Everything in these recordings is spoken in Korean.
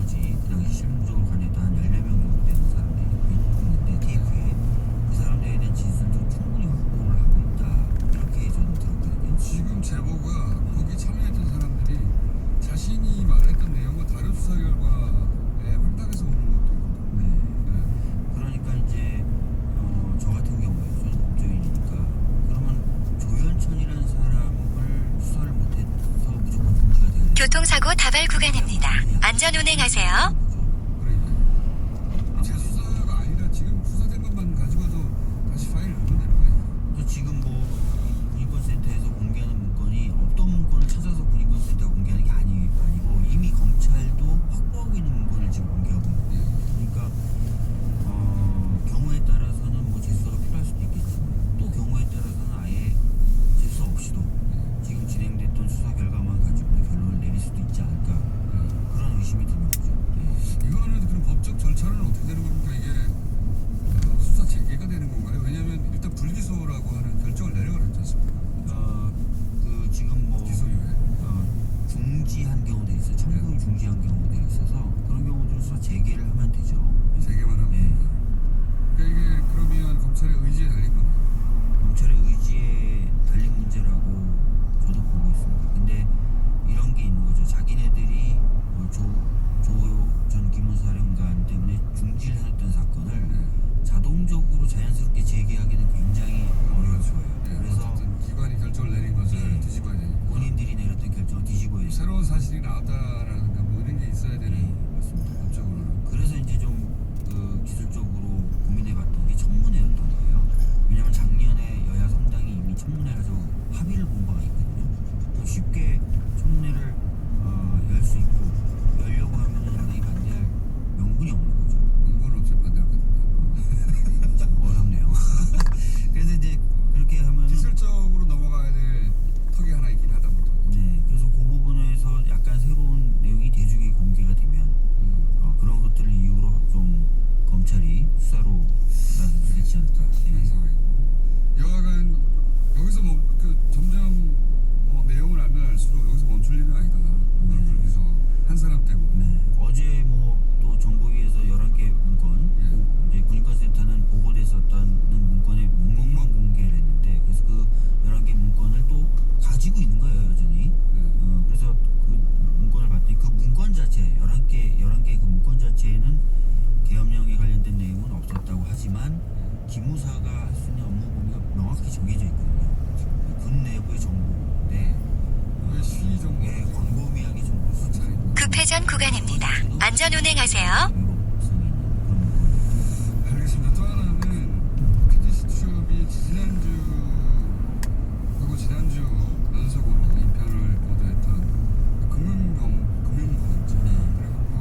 나머지 그 당시 실무적으로 관여했던 한 14명 정도 되는 사람들이 있는데 TF에 그 사람들에 대한 진술도 충분히 확보를 하고 있다. 이렇게 저는 들었거든요. 지금 제보가 거기 참여했던 사람들이 자신이 말했던 내용과 다른 수사 결과에 확답해서 오는 것도 있거든요. 네. 그러니까 이제 저 같은 경우에 저는 법조인이니까 그러면 조현천이라는 사람을 수사를 못해서 무조건 중지가 돼야 돼요. 교통사고 다발 구간입니다. 안전 운행하세요. 그러니까 재수사가 아니라 지금 수사된 것만 가지고도 다시 파일을 넣으면 되는 거 아니에요? 그래서 지금 뭐 군인권센터에서 공개하는 문건이 없던 문건을 찾아서 군인권센터가 공개하는 게 아니고 이미 검찰도 확보하고 있는 문건을 지금 공개하고 있는 거예요. 그러니까 경우에 따라서는 뭐 재수사가 필요할 수도 있겠지만 또 경우에 따라서는 아예 재수사 없이도 지금 진행됐던 수사 결과만 가지고 결론을 내릴 수도 있지 않을까 그런 의심이 드는 거죠. 이거는 그럼 법적 절차는 어떻게 되는 겁니까? 이게 수사 재개가 되는 건가요? 왜냐하면 일단 불기소라고 하는 결정을 내려버렸지 않습니까? 그 지금 뭐 기소유예. 중지한 경우들이 있어요. 청구를 중지한 경우들이 있어서 그런 경우들은 수사 재개를 하면 되죠. 재개만 하면 네. 그러니까 이게 그러면 검찰의 의지에 달린 거네요. 검찰의 의지에 달린 문제라고 저도 보고 있습니다. 근데 이런 게 있는 거죠. 자기네들이 전 기무사령관 때문에 중지를 해놨던 사건을 자동적으로 자연스럽게 재개하기는 굉장히 어려워요. 그래서 어쨌든 기관이 결정을 내린 것을 뒤집어야 되니까 본인들이 내렸던 결정을 뒤집어야 돼요. 새로운 사실이 나왔다라든가 뭐 이런 게 있어야 되는 맞습니다. 법적으로는. 그래서 이제 좀 기술적으로 고민해봤던 게 청문회였던 거예요. 왜냐면 작년에 여야 상당히 이미 청문회를 해서 합의를 본 바가 있거든요. 쉽게 청문회를 열 수 있고 열려고 하면 상당히 반대할 명분이 없는 거죠. 문건 없이 반대할 거든요. 참 어렵네요. 그래서 이제 그렇게 하면 기술적으로 넘어가야 될 턱이 하나 있긴 하다 보다. 네, 그래서 그 부분에서 약간 새로운 내용이 대중에 공개가 되면 그런 것들을 이유로 좀 검찰이 수사로 되지 않을까. 그런 상황이고. 여하간 여기서 점점 내용을 알면 알수록 여기서 멈출 일은 아니다. 불기소 한 사람 때문에. 네, 어제 뭐 또 정보위에서 11개 문건, 이제 군인권센터는 보고됐었다는 문건의 목록만 공개를 했는데 그래서 그 11개 문건을 또 가지고 있는 거예요, 여전히. 그래서 그 문건을 봤더니 그 문건 자체, 11개 그 문건 자체에는 계엄령에 관련된 내용은 없었다고 하지만 기무사가 할 수 있는 업무 범위가 명확히 정해져 있거든요. 군 내부의 정보인데 시위 정보에 광범위하게 정보를 수집하는 급회전 구간입니다. 안전 운행하세요. 알겠습니다. 또 하나는 PD수첩이 지난주 연속으로 2편을 보도했던 금융범죄 그리고 그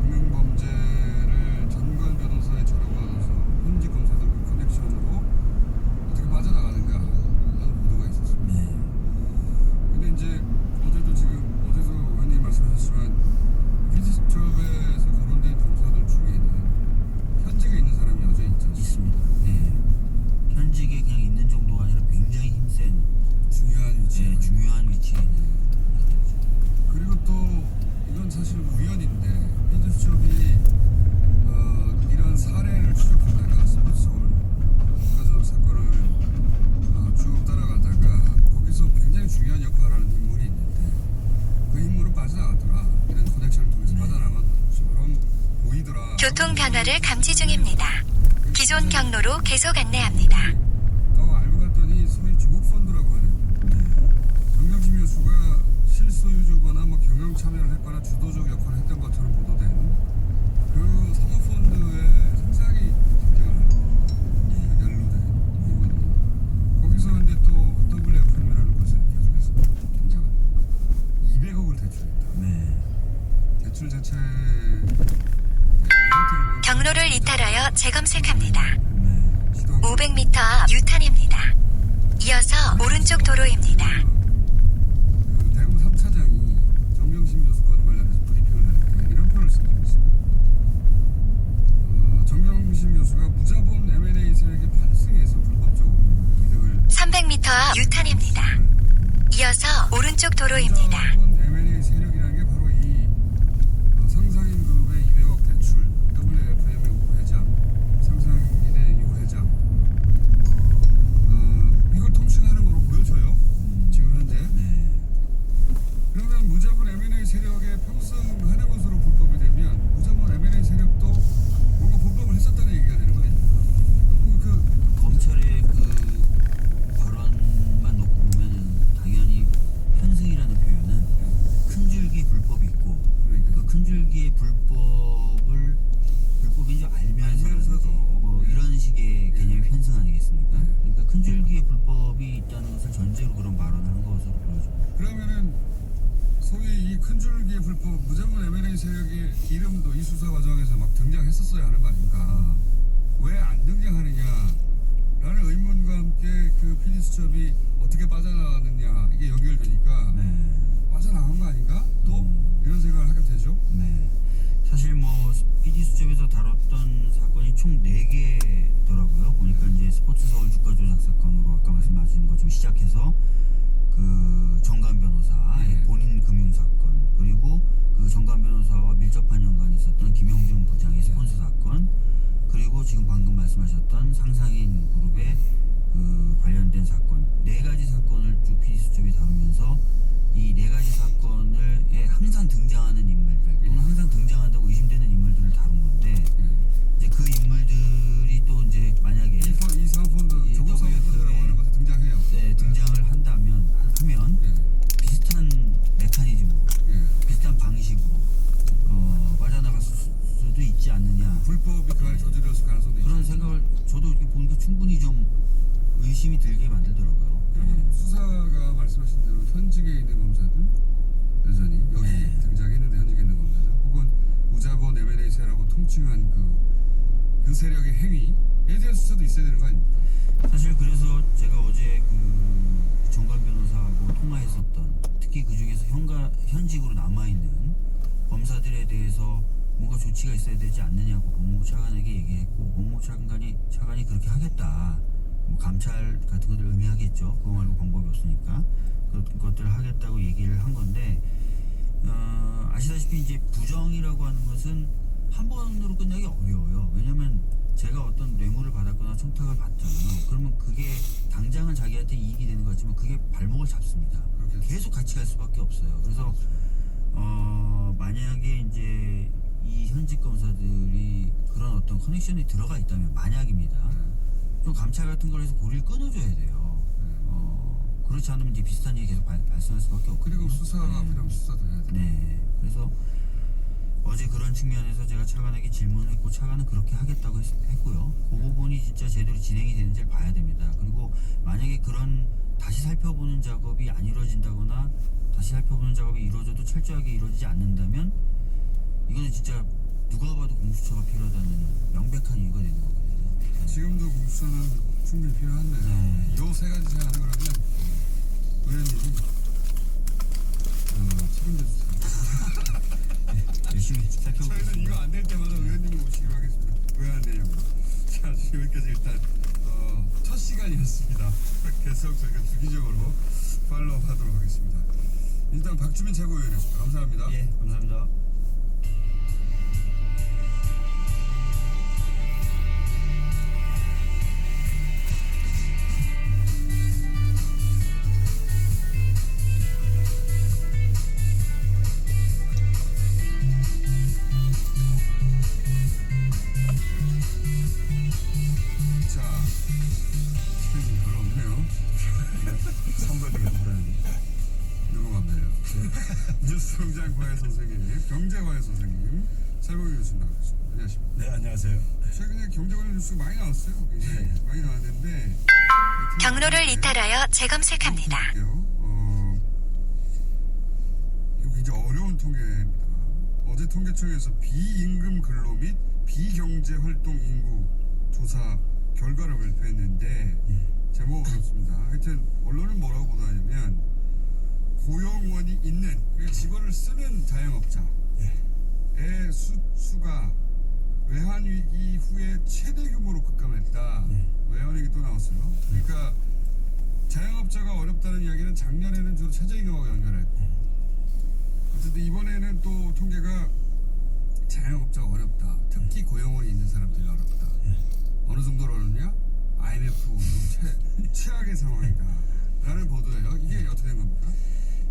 금융범죄를 전관 변호사의 저력을 얻어서 현직 검사들과 커넥션으로 어떻게 빠져나가는가 하는 보도가 있었습니다. 근데 이제 어제도 의원님 말씀하셨지만 PD수첩에서 거론된 검사들 중에는 현직에 있는 사람이 여전히 있지 않습니까? 있습니다. 네. 현직에 그냥 있는 정도가 아니라 굉장히 힘센 중요한 위치에 있는. 그리고 또 이건 사실 우연인데 PD수첩이 이런 사례를 추적하다가 서울 국가적 사건을 쭉 따라가다가 거기서 굉장히 중요한 역할을 하는 인물이 있는데 그 인물은 빠져나갔더라. 이런 커넥션을 통해서 빠져나간 것처럼 보이더라. 교통 변화를 감지 중입니다. 기존 경로로 계속 안내합니다. 알고 봤더니 소위 조국 펀드라고 하는 정경심 교수가 실소유주거나 뭐 경영 참여를 했거나 주도적 역할을 했던 것처럼 보도된 그 사모펀드에 상세하게 등장을 연루된 부분이 거기서 근데 또 WFM이라는 것에 계속해서 등장을 200억을 대출했다. 대출 자체 경로를 이탈하여 재검색합니다. 500m 앞 유턴입니다. 이어서 오른쪽 도로입니다. 대검 3차장이 정경심 교수건 관련해서 브리핑을 할 때 이런 표현을 쓴 적이 있습니다. 정경심 교수가 무자본 M&A 세력에 환승해서 불법적으로 이득을 300m 앞 유턴입니다. 이어서 오른쪽 도로입니다. 무자본 M&A 세력이라는 게 바로 이 상상인 세력에 평승하는 것으로 불법이 되면 무자본 M&A 세력도 뭔가 불법을 했었다는 얘기가 되는 거 아닙니까? 검찰의 그 발언만 놓고 보면은 당연히 편승이라는 표현은 큰 줄기 불법이 있고 그 큰 줄기의 불법인 줄 알면서도 뭐 이런 식의 개념이 편승 아니겠습니까? 그러니까 큰 줄기의 불법이 있다는 것을 전제로 그런 발언을 한 것으로 보여집니다. 그러면은 소위 이 큰 줄기의 불법 무자본 M&A 세력의 이름도 이 수사 과정에서 막 등장했었어야 하는 거 아닙니까? 왜 안 등장하느냐라는 의문과 함께 그 PD수첩이 어떻게 빠져나갔느냐 이게 연결되니까 빠져나간 거 아닌가? 또 이런 생각을 하게 되죠. 네. 사실 뭐 PD수첩에서 다뤘던 사건이 총 4개더라고요. 보니까 이제 스포츠 서울 주가 조작 사건으로 아까 말씀하신 것처럼 시작해서 그 정관 변호사의 본인 금융 사건, 그리고 그 정관 변호사와 밀접한 연관이 있었던 김영준 부장의 스폰서 사건, 그리고 지금 방금 말씀하셨던 상상인 그룹의 그 관련된 사건, 4가지 사건을 쭉 PD수첩이 다루면서 이 4가지 사건에 항상 등장하는 인물들 또는 항상 등장한다고 의심되는 인물들을 다룬 건데 이제 그 인물들이 또 이제 만약에 이 사은펀드 조국 사은펀드라고 하는 것에 등장해요. 네, 등장을 하면 비슷한 메커니즘으로 비슷한 방식으로 빠져나갈 수도 있지 않느냐 불법이 그 안에 저질렀을 가능성도 그런 있죠. 생각을 저도 이렇게 보니까 충분히 좀 의심이 들게 만들더라고요. 그러면 수사가 말씀하신 대로 현직에 있는 검사들 여전히 여기 등장했는데 현직에 있는 검사들 혹은 무자본 M&A 세력하고 통칭한 그 세력의 행위에 대한 수사도 있어야 되는 거 아닙니까? 사실 그래서 제가 어제 그 정관 변호사하고 통화했었던 특히 그 중에서 현직으로 남아있는 검사들에 대해서 뭔가 조치가 있어야 되지 않느냐고 법무부 차관에게 얘기했고 법무부 차관이 그렇게 하겠다. 뭐 감찰 같은 것들 의미하겠죠. 그거 말고 방법이 없으니까 그런 것들을 하겠다고 얘기를 한 건데 아시다시피 이제 부정이라고 하는 것은 한 번으로 끝나기 어려워요. 왜냐면 제가 어떤 뇌물을 받았거나 청탁을 받잖아요. 그러면 그게 당장은 자기한테 이익이 되는 것 같지만 그게 발목을 잡습니다. 계속 같이 갈 수밖에 없어요. 그래서 만약에 이제 이 현직 검사들이 그런 어떤 커넥션이 들어가 있다면 만약입니다. 좀 감찰 같은 걸 해서 고리를 끊어줘야 돼요. 그렇지 않으면 이제 비슷한 일이 계속 발생할 수밖에 없고. 그리고 수사가 필요하면 수사도 해야 돼. 네. 그래서 어제 그런 측면에서 제가 차관에게 질문을 했고 차관은 그렇게 하겠다고 했고요. 그 부분이 진짜 제대로 진행이 되는지를 봐야 됩니다. 그리고 만약에 그런 다시 살펴보는 작업이 안 이루어진다거나 다시 살펴보는 작업이 이루어져도 철저하게 이루어지지 않는다면 이거는 진짜 누가 봐도 공수처가 필요하다는 명백한 이유가 되는 거거든요. 지금도 공수처는 충분히 필요한데 요 세 가지 제가 하는 거라면 의원님이 책임져 주세요. 열심히 살펴보겠습니다. 저희는 이거 안 될 때마다 의원님을 모시기로 하겠습니다. 왜 안 되냐고. 자, 지금 여기까지 일단 첫 시간이었습니다. 계속 저희가 주기적으로 팔로우하도록 하겠습니다. 일단 박주민 최고위원이었습니다. 감사합니다. 예, 감사합니다. 자, 시간이 별로 없네요. 선발대가 누구라는데? 누구 맘대로. 뉴스공장 과외 선생님, 경제과외 선생님, 최고위 교수님 나오셨습니다. 안녕하십니까. 네, 안녕하세요. 최근에 경제 관련 뉴스가 많이 나왔어요. 굉장히 많이 나왔는데 경로를 이탈하여 재검색합니다. 이거 굉장히 어려운 통계입니다. 어제 통계청에서 비임금 근로 및 비경제 활동 인구 조사 결과를 발표했는데 제목 어렵습니다. 하여튼 언론은 뭐라고 보도하냐면 고용원이 있는 그러니까 직원을 쓰는 자영업자의 수가 외환위기 후에 최대 규모로 급감했다. 외환위기 또 나왔어요. 그러니까 자영업자가 어렵다는 이야기는 작년에는 주로 최저임금하고 연결했고 어쨌든 이번에는 또 통계가 자영업자가 어렵다. 특히 고용원이 있는 사람들이 어렵다. 어느 정도로 어렵냐? IMF 운동 최악의 상황이다. 라는 보도예요. 이게 어떻게 된 겁니까?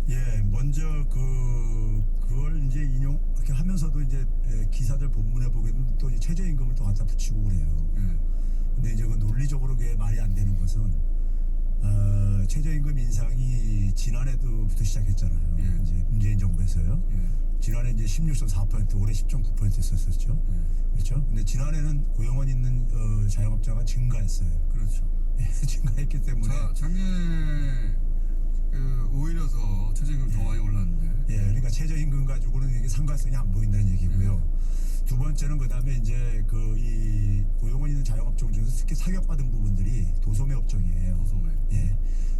예, 먼저 그 이렇게 하면서도 이제 기사들 본문에 보게는 또 이 최저임금을 또 갖다 붙이고 그래요. 근데 이제 그 논리적으로 그게 말이 안 되는 것은 최저임금 인상이 지난해도부터 시작했잖아요. 예. 이제 문재인 정부에서요. 지난해 이제 16.4%, 올해 10.9%였었죠. 그렇죠? 근데 지난해는 고용원 있는 자영업자가 증가했어요. 그렇죠. 증가했기 때문에 작년에 오히려 더 최저임금 더 많이 올랐는데. 그러니까 최저임금 가지고는 이게 상관성이 안 보인다는 얘기고요. 두 번째는 그다음에 이제 이 고용원 있는 자영업종 중에서 특히 타격받은 부분들이 도소매 업종이에요. 도소매.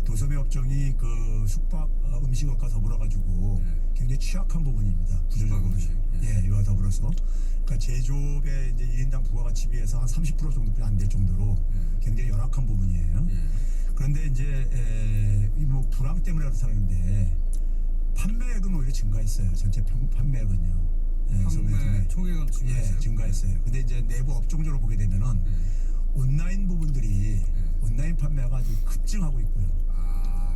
도소매 업종이 그 숙박 음식업과 더불어 가지고 굉장히 취약한 부분입니다. 구조적으로. 음식. 이와 더불어서 그러니까 제조업의 이제 1인당 부가가치 비해서 한 30% 정도뿐이 안 될 정도로 굉장히 열악한 부분이에요. 그런데 이제 뭐 불황 때문에 그렇다는데 판매액은 오히려 증가했어요. 전체 판매액은요. 판매 총액은 증가했어요. 증가했어요. 근데 이제 내부 업종적으로 보게 되면은 온라인 부분들이 온라인 판매가 아주 급증하고 있고요.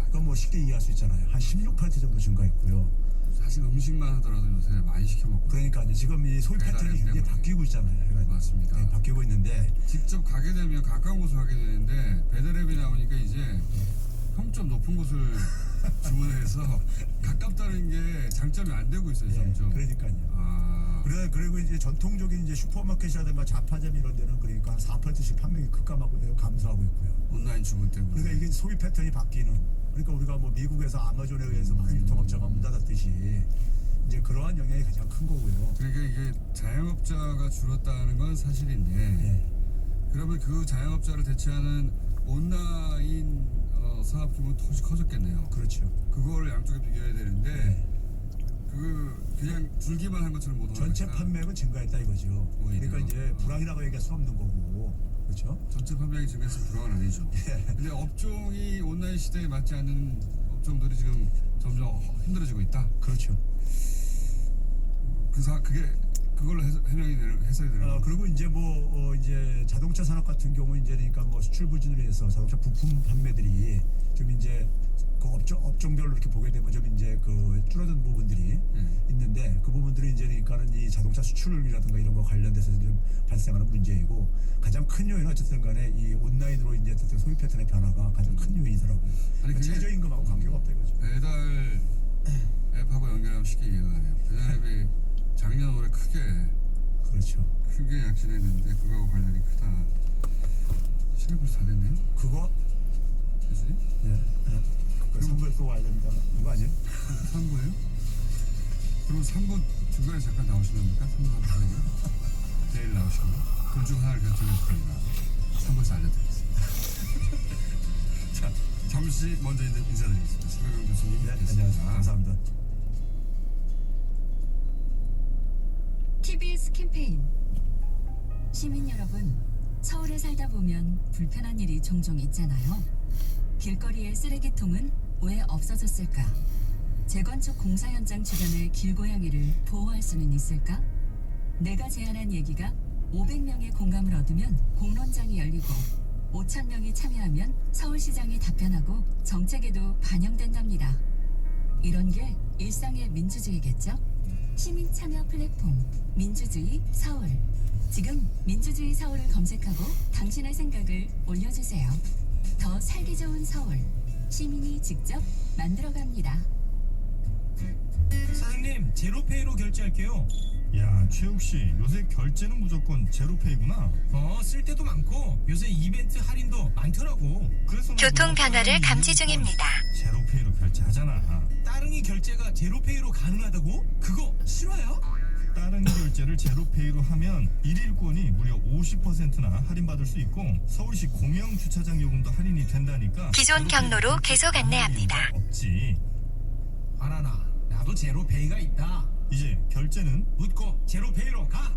그건 뭐 쉽게 이해할 수 있잖아요. 한 16% 정도 증가했고요. 사실 음식만 하더라도 요새 많이 시켜 먹고. 그러니까 이제 지금 이 소비 배달앱 패턴이 굉장히 때문에. 바뀌고 있잖아요. 해가지고. 맞습니다. 바뀌고 있는데 직접 가게 되면 가까운 곳을 가게 되는데 배달앱이 나오니까 이제 평점 높은 곳을 주문해서 가깝다는 게 장점이 안 되고 있어요. 점점. 그러니까요. 그리고 이제 전통적인 이제 슈퍼마켓이라든가 잡화점 이런 데는 그러니까 한 4%씩 판매가 급감하고 감소하고 있고요. 온라인 주문 때문에. 그러니까 이게 소비 패턴이 바뀌는. 그러니까 우리가 뭐 미국에서 아마존에 의해서 많은 유통업자가 문 닫았듯이 이제 그러한 영향이 가장 큰 거고요. 그러니까 이게 자영업자가 줄었다는 건 사실인데 그러면 그 자영업자를 대체하는 온라인 사업 규모는 더 커졌겠네요. 그렇죠. 그거를 양쪽에 비교해야 되는데 그냥 줄기만 한 것처럼 못 오니까 전체 판매액은 증가했다 이거죠. 오히려. 그러니까 이제 불황이라고 얘기할 수는 없는 거고, 그렇죠? 전체 판매액이 증가했으면 불황은 아니죠. 근데 업종이 온라인 시대에 맞지 않는 업종들이 지금 점점 힘들어지고 있다. 그렇죠. 그걸로 해명이 해석이 되는 그리고 이제 이제 자동차 산업 같은 경우 이제 그러니까 뭐 수출 부진으로 해서 자동차 부품 판매들이 좀 이제 그 업종별로 이렇게 보게 되면 좀 이제 그 줄어든 부분들이 있는데 그 부분들이 이제 그러니까는 이 자동차 수출이라든가 이런 거 관련돼서 좀 발생하는 문제이고 가장 큰 요인은 어쨌든 간에 이 온라인으로 이제 어쨌든 소비 패턴의 변화가 가장 큰 요인이더라고요. 아니, 그게 최저임금하고 관계가 없다 이거죠. 배달 앱하고 연결하면 쉽게 이해가 가네요. 배달 앱이 작년 올해 그렇죠. 크게 약진했는데 그거하고 관련이 크다. 시간 벌써 다 됐네요. 그거 교수님? 선거에 또 와야 됩니다. 이거 아니에요? 3부예요? 그럼 3부 중간에 잠깐 나오시는 겁니까? 3부 부장님? 내일 나오시고 둘 중 하나를 결정해서 저희가 3부에서 알려드리겠습니다. 자, 잠시 먼저 인사드리겠습니다. 서경영 교수님. 안녕하세요. 감사합니다. TBS 캠페인. 시민 여러분, 서울에 살다 보면 불편한 일이 종종 있잖아요. 길거리의 쓰레기통은 왜 없어졌을까? 재건축 공사 현장 주변의 길고양이를 보호할 수는 있을까? 내가 제안한 얘기가 500명의 공감을 얻으면 공론장이 열리고 5,000명이 참여하면 서울시장이 답변하고 정책에도 반영된답니다. 이런 게 일상의 민주주의겠죠? 시민 참여 플랫폼 민주주의 서울. 지금 민주주의 서울을 검색하고 당신의 생각을 올려주세요. 더 살기 좋은 서울. 시민이 직접 만들어갑니다. 사장님, 제로페이로 결제할게요. 야, 최욱 씨, 요새 결제는 무조건 제로페이구나. 쓸 때도 많고 요새 이벤트 할인도 많더라고. 그래서 교통 변화를 감지 중입니다. 제로페이로 결제하잖아. 따릉이 결제가 제로페이로 가능하다고? 그거 실화야? 다른 결제를 제로페이로 하면 일일권이 무려 50%나 할인받을 수 있고 서울시 공영 주차장 요금도 할인이 된다니까. 기존 경로로 계속 안내합니다. 없지. 바나나, 나도 제로페이가 있다. 이제 결제는 묻고 제로페이로 가.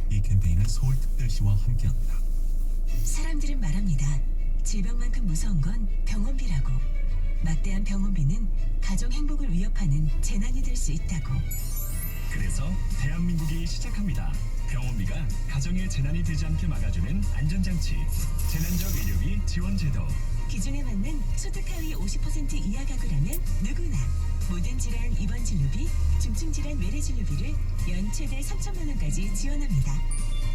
이 캠페인은 서울특별시와 함께합니다. 사람들은 말합니다. 질병만큼 무서운 건 병원비라고. 막대한 병원비는 가정 행복을 위협하는 재난이 될 수 있다고. 그래서 대한민국이 시작합니다. 병원비가 가정의 재난이 되지 않게 막아주는 안전장치, 재난적 의료비 지원제도. 기준에 맞는 소득 하위 50% 이하 가구라면 누구나 모든 질환 입원 진료비, 중증 질환 외래 진료비를 연 최대 3천만 원까지 지원합니다.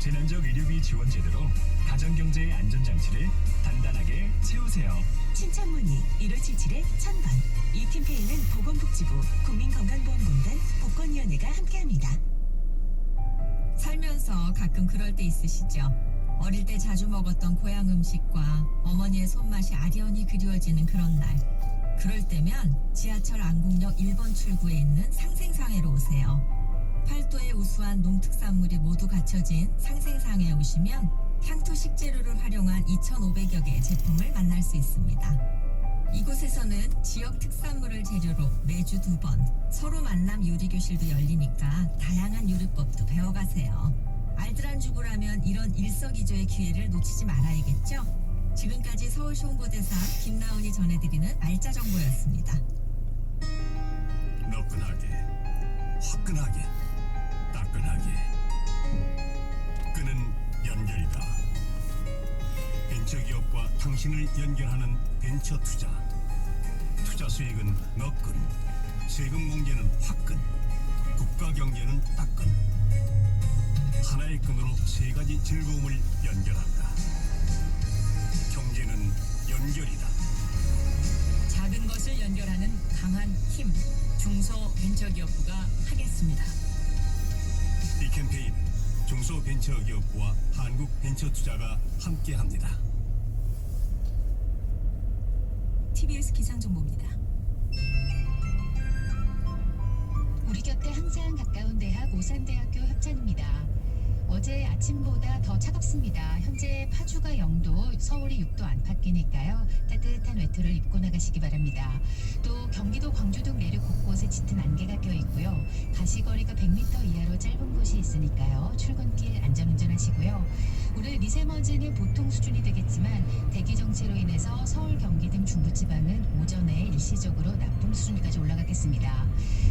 재난적 의료비 지원 제도로 가정경제의 안전장치를 단단하게 세우세요. 신청 문의 1577-1000번. 이 캠페인은 보건복지부, 국민건강보험공단, 복권위원회가 함께합니다. 살면서 가끔 그럴 때 있으시죠? 어릴 때 자주 먹었던 고향 음식과 어머니의 손맛이 아련히 그리워지는 그런 날. 그럴 때면 지하철 안국역 1번 출구에 있는 상생상회로 오세요. 팔도의 우수한 농특산물이 모두 갖춰진 상생상회에 오시면 향토 식재료를 활용한 2,500여 개의 제품을 만날 수 있습니다. 이곳에서는 지역 특산물을 재료로 매주 2번 서로 만남 요리교실도 열리니까 다양한 요리법도 배워가세요. 알뜰한 주부라면 이런 일석이조의 기회를 놓치지 말아야겠죠? 지금까지 서울시 홍보대사 김나은이 전해드리는 알짜 정보였습니다. 너끈하게, 화끈하게, 따끈하게. 끈은 연결이다. 벤처기업과 당신을 연결하는 벤처투자. 투자 수익은 너끈, 세금 공제는 화끈, 국가경제는 따끈. 하나의 끈으로 세 가지 즐거움을 연결한다. 경제는 연결이다. 작은 것을 연결하는 강한 힘, 중소벤처기업부가 하겠습니다. 이 캠페인 중소벤처기업부와 한국벤처투자가 함께합니다. TBS 기상정보입니다. 우리 곁에 항상 가까운 대학 오산대학교 협찬입니다. 어제 아침보다 더 차갑습니다. 현재 파주가 0도, 서울이 6도 안팎이니까요. 따뜻한 외투를 입고 나가시기 바랍니다. 또 경기도 광주 등 내륙 곳곳에 짙은 안개가 껴 있고요. 가시거리가 100m 이하로 짧은 곳이 있으니까요. 출근길 안전운전하시고요. 오늘 미세먼지는 보통 수준이 되겠지만 대기 정체로 인해서 서울, 경기 등 중부지방은 오전에 일시적으로 나쁨 수준까지 올라가겠습니다.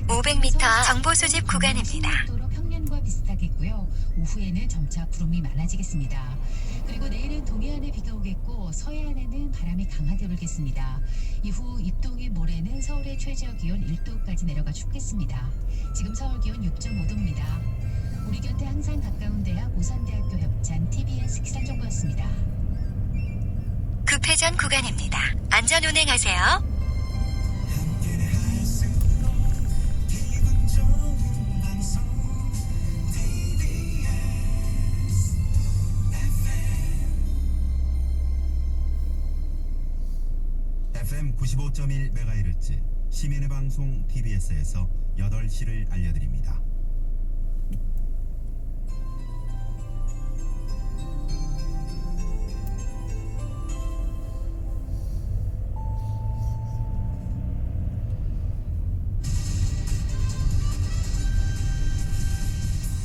500m 정보 수집 구간입니다. 도로 평년과 비슷하겠고요. 오후에는 점차 구름이 많아지겠습니다. 그리고 내일은 동해안에 비가 오겠고 서해안에는 바람이 강하게 불겠습니다. 이후 입동인 모레는 서울의 최저 기온 1도까지 내려가 춥겠습니다. 지금 서울 기온 6.5도입니다. 우리 곁에 항상 가까운 대학 오산대학교 협찬 TBS 기상정보였습니다. 급회전 구간입니다. 안전 운행하세요. FM 95.1MHz 시민의 방송 TBS에서 8시를 알려드립니다.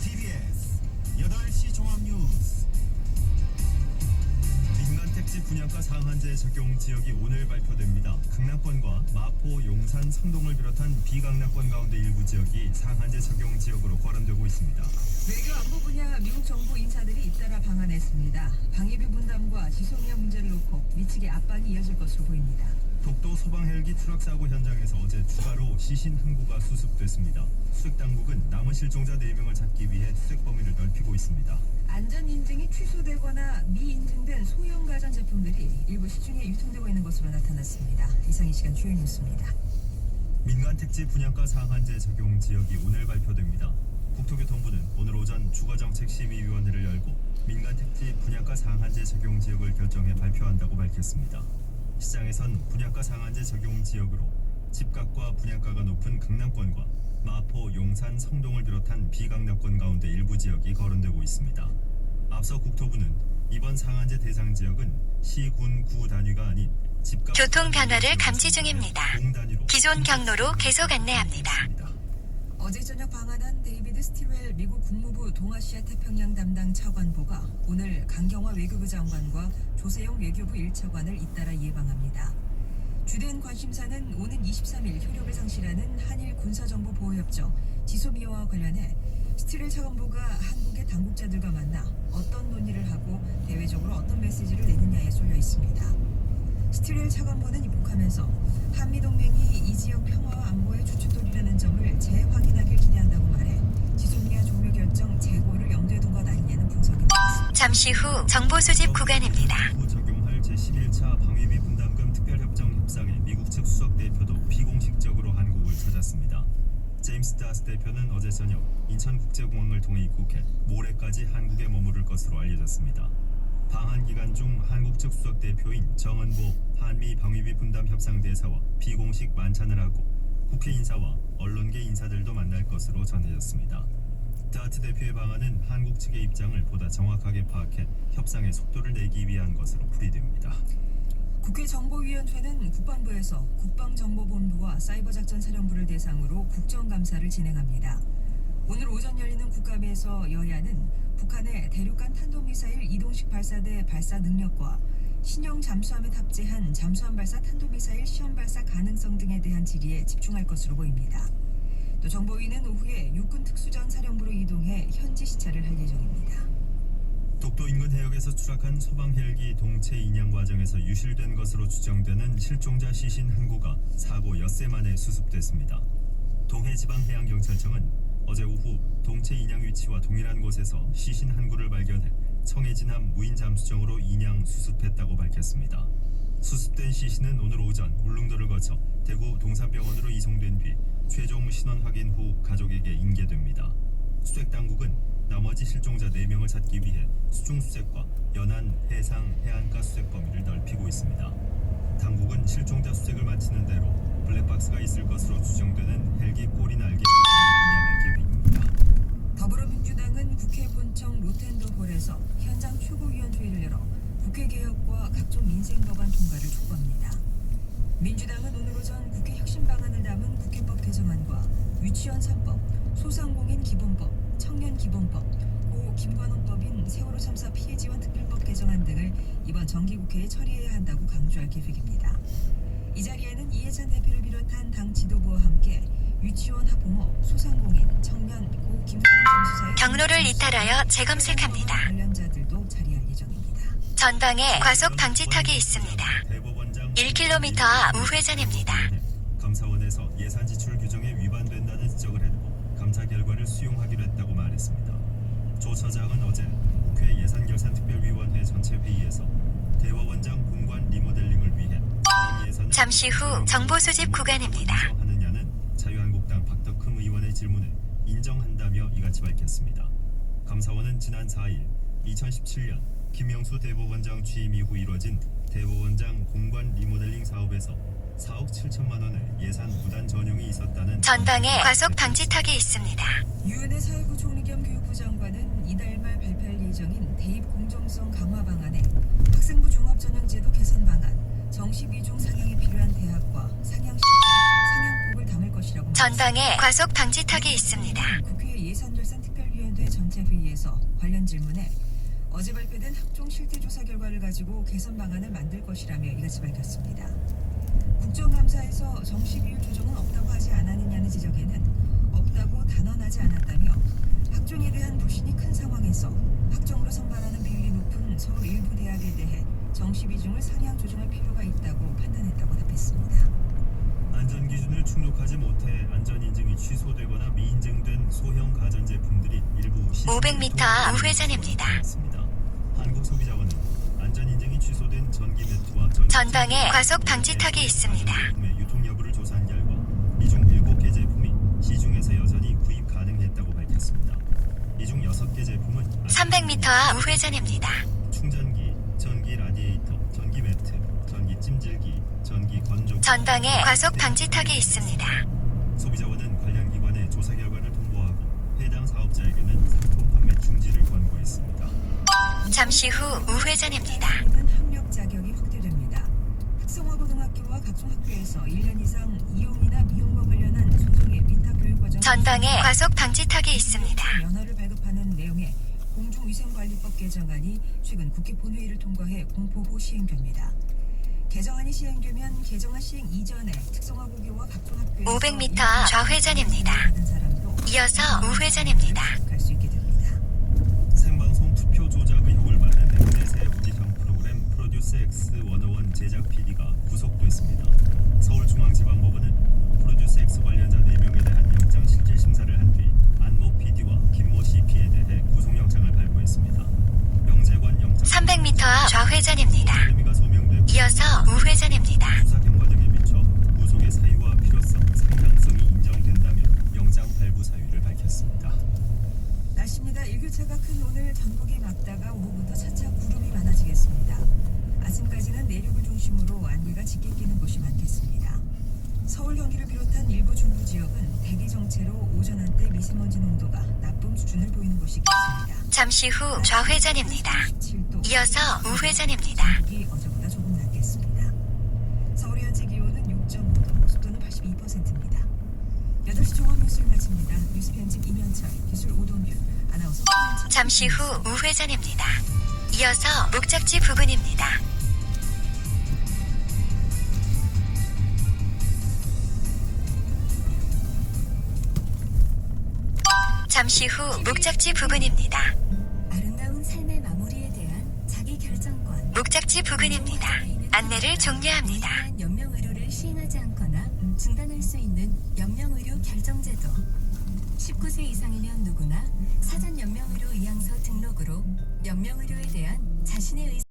TBS 8시 종합뉴스. 민간택지 분양가 상한제 적용 지역이 오늘 발표됩니다. 강남권과 마포, 용산, 상동을 비롯한 비강남권 가운데 일부 지역이 상한제 적용 지역으로 거론되고 있습니다. 외교 안보 분야 미국 정부 인사들이 잇따라 방한했습니다. 방위비 분담과 지소미아 문제를 놓고 미측의 압박이 이어질 것으로 보입니다. 독도 소방 헬기 추락 사고 현장에서 어제 추가로 시신 한 구가 수습됐습니다. 수색 당국은 남은 실종자 4명을 찾기 위해 수색 범위를 넓히고 있습니다. 안전 인증이 취소되거나 미인증된 소형 가전제품들이 일부 시중에 유통되고 있는 것으로 나타났습니다. 이상 이 시간 주요 뉴스입니다. 민간 택지 분양가 상한제 적용 지역이 오늘 발표됩니다. 국토교통부는 오늘 오전 주거정책심의위원회를 열고 민간 택지 분양가 상한제 적용 지역을 결정해 발표한다고 밝혔습니다. 시장에선 분양가 상한제 적용 지역으로 집값과 분양가가 높은 강남권과 마포, 용산, 성동을 비롯한 비강남권 가운데 일부 지역이 거론되고 있습니다. 앞서 국토부는 이번 상한제 대상 지역은 시, 군, 구 단위가 아닌 집값 교통 변화를 감지 중입니다. 공단위로 기존 경로로 계속 안내합니다. 어제 저녁 방한한 데이비드 스티웰 미국 국무부 동아시아 태평양 담당 차관보가 오늘 강경화 외교부 장관과 조세영 외교부 1차관을 잇따라 예방합니다. 주된 관심사는 오는 23일 효력을 상실하는 한일 군사정보보호협정 지소미아와 관련해 스티웰 차관보가 한국의 당국자들과 만나 어떤 논의를 하고 대외적으로 어떤 메시지를 내느냐에 쏠려 있습니다. 스티렐 차관보는 입국하면서 한미동맹이 이 지역 평화와 안보의 주춧돌이라는 점을 재확인하길 기대한다고 말해 지소미아 종료 결정 재고를 염두에 둔 것 아니냐는 분석이 나왔습니다. 잠시 후 정보 수집 구간입니다. 후 적용할 제11차 방위비 분담금 특별협정 협상에 미국 측 수석 대표도 비공식적으로 한국을 찾았습니다. 제임스 다스 대표는 어제 저녁 인천국제공항을 통해 입국해 모레까지 한국에 머무를 것으로 알려졌습니다. 방한 기간 중 한국 측 수석 대표인 정은보 한미 방위비 분담 협상 대사와 비공식 만찬을 하고 국회 인사와 언론계 인사들도 만날 것으로 전해졌습니다. 다트 대표의 방안은 한국 측의 입장을 보다 정확하게 파악해 협상의 속도를 내기 위한 것으로 풀이됩니다. 국회 정보위원회는 국방부에서 국방정보본부와 사이버작전사령부를 대상으로 국정감사를 진행합니다. 오늘 오전 열리는 국감에서 여야는 북한의 대륙간 탄도미사일 이동식 발사대 발사 능력과 신형 잠수함에 탑재한 잠수함 발사 탄도미사일 시험 발사 가능성 등에 대한 질의에 집중할 것으로 보입니다. 또 정보위는 오후에 육군 특수전 사령부로 이동해 현지 시찰을 할 예정입니다. 독도 인근 해역에서 추락한 소방 헬기 동체 인양 과정에서 유실된 것으로 추정되는 실종자 시신 한 구가 사고 엿새 만에 수습됐습니다. 동해지방해양경찰청은 어제 오후 동체 인양 위치와 동일한 곳에서 시신 한 구를 발견해 청해진함 무인 잠수정으로 인양 수습했다고 밝혔습니다. 수습된 시신은 오늘 오전 울릉도를 거쳐 대구 동산병원으로 이송된 뒤 최종 신원 확인 후 가족에게 인계됩니다. 수색당국은 나머지 실종자 4명을 찾기 위해 수중수색과 연안, 해상, 해안가 수색 범위를 넓히고 있습니다. 당국은 실종자 수색을 마치는 대로 블랙박스가 있을 것으로 추정되는 헬기 꼬리 날개 인양할 계획입니다. 더불어민주당은 국회 본청 로텐더홀에서 현장 최고위원회를 열어 국회개혁과 각종 민생법안 통과를 촉구합니다. 민주당은 오늘 오전 국회 혁신 방안을 담은 국회법 개정안과 유치원 3법, 소상공인 기본법, 청년 기본법, 고 김관원법인 세월호 참사 피해 지원 특별법 개정안 등을 이번 정기국회에 처리해야 한다고 강조할 계획입니다. 이 자리에는 이해찬 대표를 비롯한 당 지도부와 함께 유치원 학부모, 소상공인, 청년, 고 김관원 수사의 경로를 이탈하여 재검색합니다. 관련자들도 자리할 예정입니다. 전방에 과속 방지턱이 있습니다. 1km 앞 우회전입니다. 감사원에서 예산 지출 규정에 위반된다는 지적을 했고 감사 결과를 수용하기로 했다고 말했습니다. 조 처장은 어제 국회 예산결산특별위원회 전체 회의에서 대법원장 공관 리모델링을 위해 잠시 후 정보 수집 구간입니다. 하느냐는 자유한국당 박덕흠 의원의 질문에 인정한다며 이같이 밝혔습니다. 감사원은 지난 4일 2017년 김영수 대법원장 취임 이후 이뤄진 대법원장 공관 리모델링 사업에서 4억 7천만 원의 예산 무단 전용이 있었다는 전방에 과속 방지턱이 있습니다. 유은혜 사회부 총리 겸 교육부 장관은 이달 말 발표할 예정인 대입 공정성 강화 방안에 학생부 종합전형제도 개선 방안, 정시 비중 상향에 필요한 대학과 상향폭을 담을 것이라고 전방에 과속 방지턱이 있습니다. 국회 예산결산특별위원회 전체 회의에서 관련 질문에 어제 발표된 학종 실태조사 결과를 가지고 개선 방안을 만들 것이라며 이같이 밝혔습니다. 국정감사에서 정시 비율 조정은 없다고 하지 않았느냐는 지적에는 없다고 단언하지 않았다며 학종에 대한 불신이 큰 상황에서 학종으로 선발하는 비율이 높은 서울 일부 대학에 대해 정시 비중을 상향 조정할 필요가 있다고 판단했다고 답했습니다. 안전기준을 충족하지 못해 안전인증이 취소되거나 미인증된 소형 가전제품들이 일부 500m 앞 우회전입니다. 한국소비자원은 안전인증이 취소된 전기 매트와 전방에 과속 방지턱이 있습니다. 제품의 유통 여부를 조사한 결과 이 중 7개 제품이 시중에서 여전히 구입 가능했다고 밝혔습니다. 이 중 6개 제품은 300m 앞 우회전입니다. 충전기, 전기 라디에이터, 전기 매트, 전기 찜질기, 전기 건조 전방에 과속 방지턱이 있습니다. 소비자원은 관련 기관에 조사 결과를 통보하고 해당 사업자에게는 상품 판매 중지를 권고했습니다. 잠시 후 우회전입니다. 학력 자격이 확대됩니다. 특성화고등학교와 각종 학교에서 1년 이상 이용이나 미용과 관련한 소정의 위탁 교육 과정 전방에 과속 방지턱이 있습니다. 면허를 발급하는 내용의 공중위생관리법 개정안이 최근 국회 본회의를 통과해 공포 후 시행됩니다. 개정안이 시행되면 개정안 시행 이전에 특성화고교와 각종 학교에서 500m 좌회전입니다. 이어서 우회전입니다. 갈 수 있게 됩니다. 생방송 투표 조작 의혹을 받는 엠넷의 오디션 프로그램 프로듀스 X 101 제작 PD가 열차가 큰 오늘 전국이 맑다가 오후부터 차차 구름이 많아지겠습니다. 아침까지는 내륙을 중심으로 안개가 짙게 끼는 곳이 많겠습니다. 서울 경기를 비롯한 일부 중부 지역은 대기 정체로 오전 한때 미세먼지 농도가 나쁨 수준을 보이는 곳이 있겠습니다. 잠시 후 좌회전입니다. 17도, 이어서 우회전입니다. 전국이 어제보다 조금 낮겠습니다. 서울의 현재 기온은 6.5도, 습도는 82%입니다. 8시 종합 뉴스를 마칩니다. 뉴스 편집 임현철, 기술 오동균, 아나운서 김현철. 잠시 후 우회전입니다. 이어서 목적지 부근입니다. 잠시 후 목적지 부근입니다. 아름다운 삶의 마무리에 대한 자기 결정권. 목적지 부근입니다. 안내를 종료합니다. 연명 의료를 시행하지 않거나 중단할 수 있는 연명 의료 결정제도. 19세 이상이면 누구나 사전 연명 의료 의향서 등록으로 연명 의료에 대한 자신의 의사